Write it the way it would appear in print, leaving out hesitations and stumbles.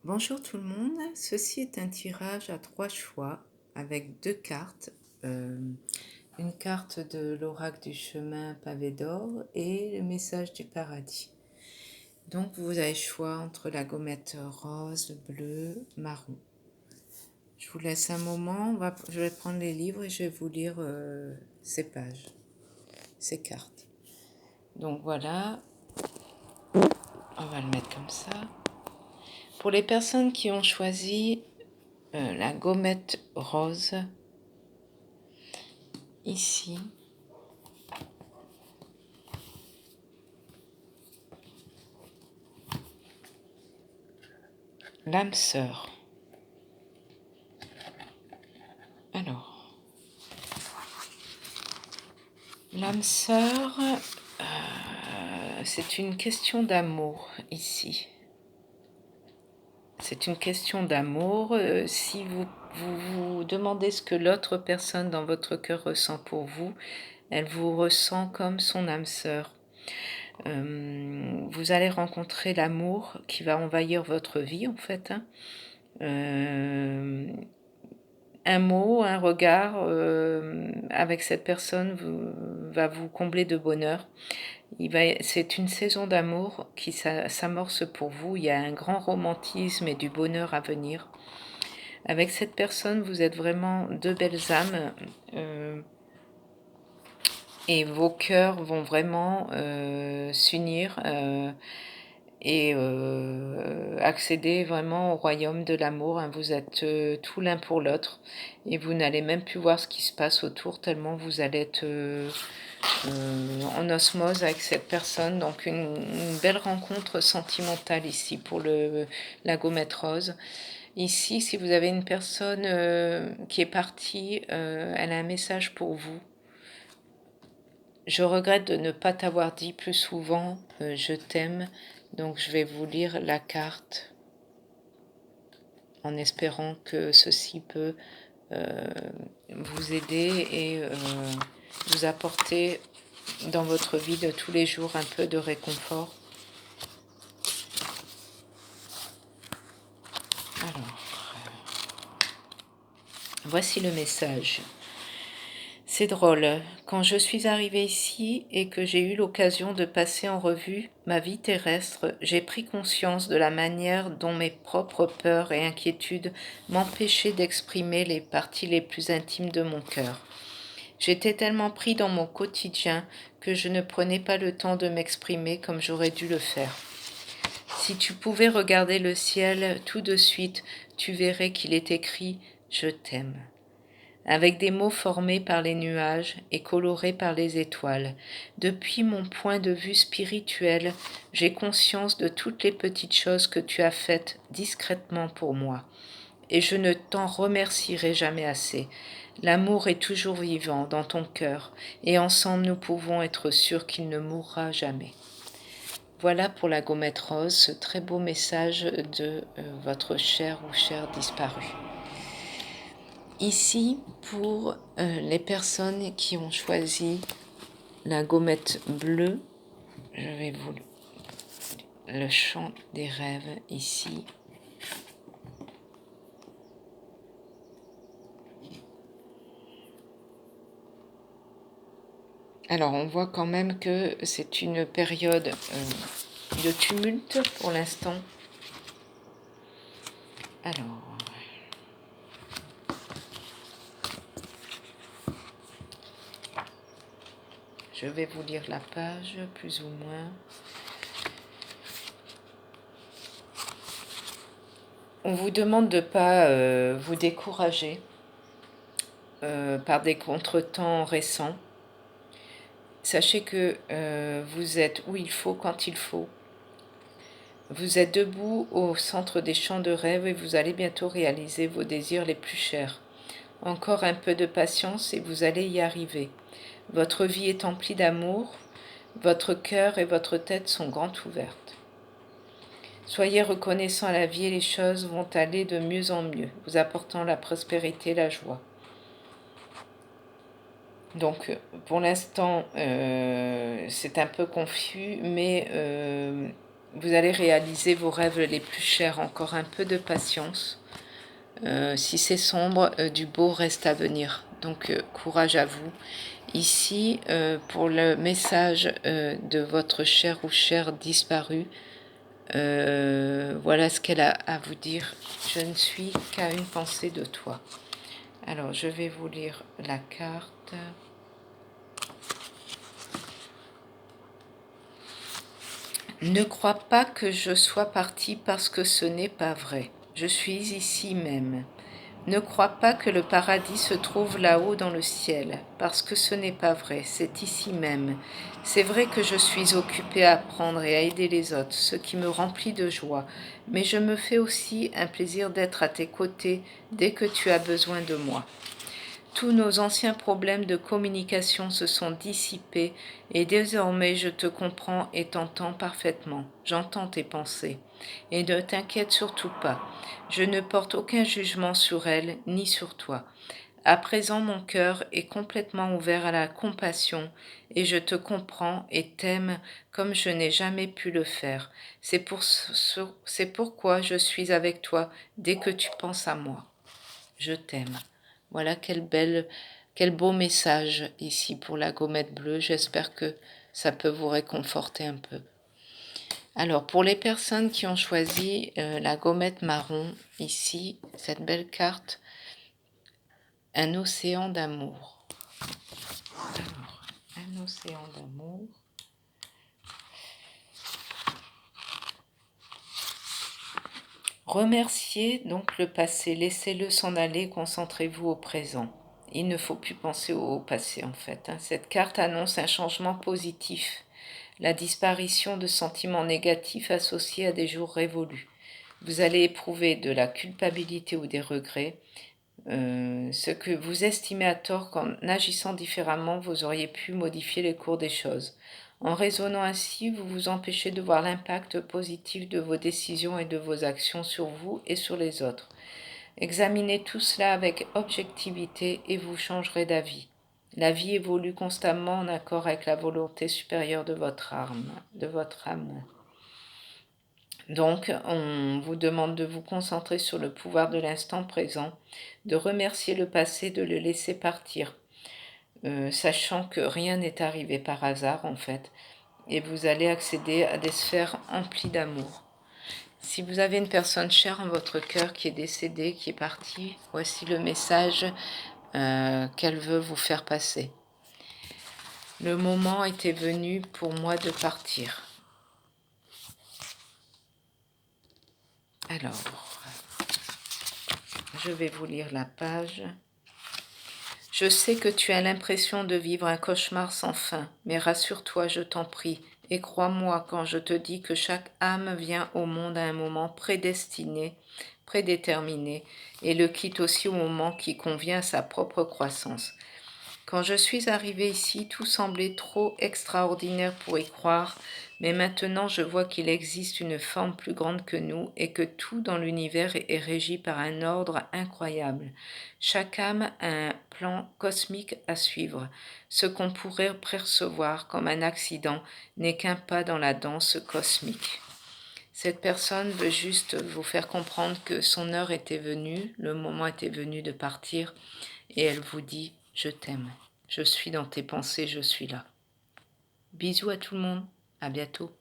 Bonjour tout le monde, ceci est un tirage à 3 choix avec 2 cartes. Une carte de l'oracle du chemin pavé d'or et le message du paradis. Donc vous avez le choix entre la gommette rose, bleu, marron. Je vous laisse un moment, je vais prendre les livres et je vais vous lire ces pages, ces cartes. Donc voilà, on va le mettre comme ça. Pour les personnes qui ont choisi la gommette rose, ici, l'âme sœur. Alors, l'âme sœur, c'est une question d'amour ici. C'est une question d'amour. Si vous demandez ce que l'autre personne dans votre cœur ressent pour vous, elle vous ressent comme son âme sœur. Vous allez rencontrer l'amour qui va envahir votre vie en fait. Un mot, un regard avec cette personne va vous combler de bonheur. C'est une saison d'amour qui s'amorce pour vous. Il y a un grand romantisme et du bonheur à venir. Avec cette personne, vous êtes vraiment deux belles âmes et vos cœurs vont vraiment s'unir et accéder vraiment au royaume de l'amour. Vous êtes tout l'un pour l'autre et vous n'allez même plus voir ce qui se passe autour tellement vous allez être en osmose avec cette personne. Donc une belle rencontre sentimentale ici pour la gommette rose. Ici, si vous avez une personne qui est partie, elle a un message pour vous. Je regrette de ne pas t'avoir dit plus souvent je t'aime. Donc je vais vous lire la carte en espérant que ceci peut vous aider et vous apporter dans votre vie de tous les jours un peu de réconfort. Alors, voici le message. C'est drôle, quand je suis arrivée ici et que j'ai eu l'occasion de passer en revue ma vie terrestre, j'ai pris conscience de la manière dont mes propres peurs et inquiétudes m'empêchaient d'exprimer les parties les plus intimes de mon cœur. J'étais tellement pris dans mon quotidien que je ne prenais pas le temps de m'exprimer comme j'aurais dû le faire. Si tu pouvais regarder le ciel tout de suite, tu verrais qu'il est écrit « Je t'aime » avec des mots formés par les nuages et colorés par les étoiles. Depuis mon point de vue spirituel, j'ai conscience de toutes les petites choses que tu as faites discrètement pour moi. Et je ne t'en remercierai jamais assez. L'amour est toujours vivant dans ton cœur, et ensemble nous pouvons être sûrs qu'il ne mourra jamais. Voilà pour la gommette rose, ce très beau message de votre cher ou chère disparu. Ici, pour les personnes qui ont choisi la gommette bleue, je vais vous le chant des rêves ici. Alors, on voit quand même que c'est une période de tumulte pour l'instant. Alors, je vais vous lire la page, plus ou moins. On vous demande de ne pas vous décourager par des contretemps récents. Sachez que vous êtes où il faut, quand il faut. Vous êtes debout au centre des champs de rêve et vous allez bientôt réaliser vos désirs les plus chers. Encore un peu de patience et vous allez y arriver. Votre vie est emplie d'amour, votre cœur et votre tête sont grandes ouvertes. Soyez reconnaissant à la vie et les choses vont aller de mieux en mieux, vous apportant la prospérité et la joie. Donc, pour l'instant, c'est un peu confus, mais Vous allez réaliser vos rêves les plus chers. Encore un peu de patience. Si c'est sombre, du beau reste à venir. Donc courage à vous. Ici, pour le message de votre cher ou chère disparu, voilà ce qu'elle a à vous dire. Je ne suis qu'à une pensée de toi. Alors, je vais vous lire la carte. Ne crois pas que je sois partie parce que ce n'est pas vrai. Je suis ici même. Ne crois pas que le paradis se trouve là-haut dans le ciel, parce que ce n'est pas vrai, c'est ici même. C'est vrai que je suis occupée à apprendre et à aider les autres, ce qui me remplit de joie, mais je me fais aussi un plaisir d'être à tes côtés dès que tu as besoin de moi. Tous nos anciens problèmes de communication se sont dissipés et désormais je te comprends et t'entends parfaitement. J'entends tes pensées. Et ne t'inquiète surtout pas. Je ne porte aucun jugement sur elles ni sur toi. À présent, mon cœur est complètement ouvert à la compassion et je te comprends et t'aime comme je n'ai jamais pu le faire. C'est pourquoi je suis avec toi dès que tu penses à moi. Je t'aime. Voilà quel beau message ici pour la gommette bleue. J'espère que ça peut vous réconforter un peu. Alors, pour les personnes qui ont choisi la gommette marron, ici, cette belle carte, un océan d'amour. Alors, un océan d'amour. Remerciez donc le passé, laissez-le s'en aller, concentrez-vous au présent. Il ne faut plus penser au passé en fait. Cette carte annonce un changement positif, la disparition de sentiments négatifs associés à des jours révolus. Vous allez éprouver de la culpabilité ou des regrets, ce que vous estimez à tort qu'en agissant différemment, vous auriez pu modifier les cours des choses. En raisonnant ainsi, vous vous empêchez de voir l'impact positif de vos décisions et de vos actions sur vous et sur les autres. Examinez tout cela avec objectivité et vous changerez d'avis. La vie évolue constamment en accord avec la volonté supérieure de votre âme. Donc, on vous demande de vous concentrer sur le pouvoir de l'instant présent, de remercier le passé, de le laisser partir, sachant que rien n'est arrivé par hasard en fait, et vous allez accéder à des sphères emplies d'amour. Si vous avez une personne chère en votre cœur qui est décédée, qui est partie, voici le message qu'elle veut vous faire passer. Le moment était venu pour moi de partir. Alors, je vais vous lire la page. Je sais que tu as l'impression de vivre un cauchemar sans fin, mais rassure-toi, je t'en prie, et crois-moi quand je te dis que chaque âme vient au monde à un moment prédéterminé, et le quitte aussi au moment qui convient à sa propre croissance. Quand je suis arrivée ici, tout semblait trop extraordinaire pour y croire, mais maintenant je vois qu'il existe une forme plus grande que nous et que tout dans l'univers est régi par un ordre incroyable. Chaque âme a un plan cosmique à suivre. Ce qu'on pourrait percevoir comme un accident n'est qu'un pas dans la danse cosmique. Cette personne veut juste vous faire comprendre que son heure était venue, le moment était venu de partir, et elle vous dit « Je t'aime, je suis dans tes pensées, je suis là ». Bisous à tout le monde, à bientôt.